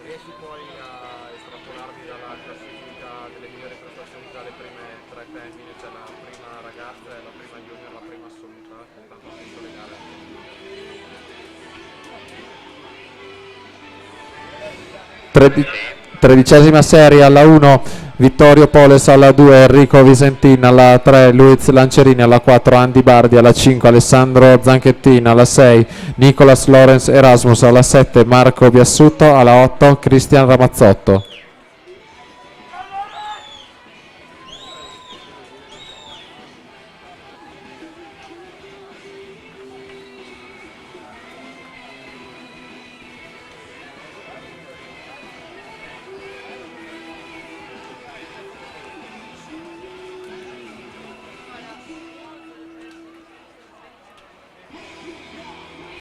Riesci poi a estrapolarmi dalla classifica delle migliori prestazioni dalle prime tre femmine, cioè la prima ragazza, la prima junior, la prima assoluta, tanto ho visto le gare. Tredicesima serie alla 1 Vittorio Poles, alla 2 Enrico Visentin, alla 3 Luiz Lancerini, alla 4 Andy Bardi, alla 5 Alessandro Zanchettin, alla 6 Nicolas Lorenz Erasmus, alla 7 Marco Biassuto, alla 8 Cristian Ramazzotto.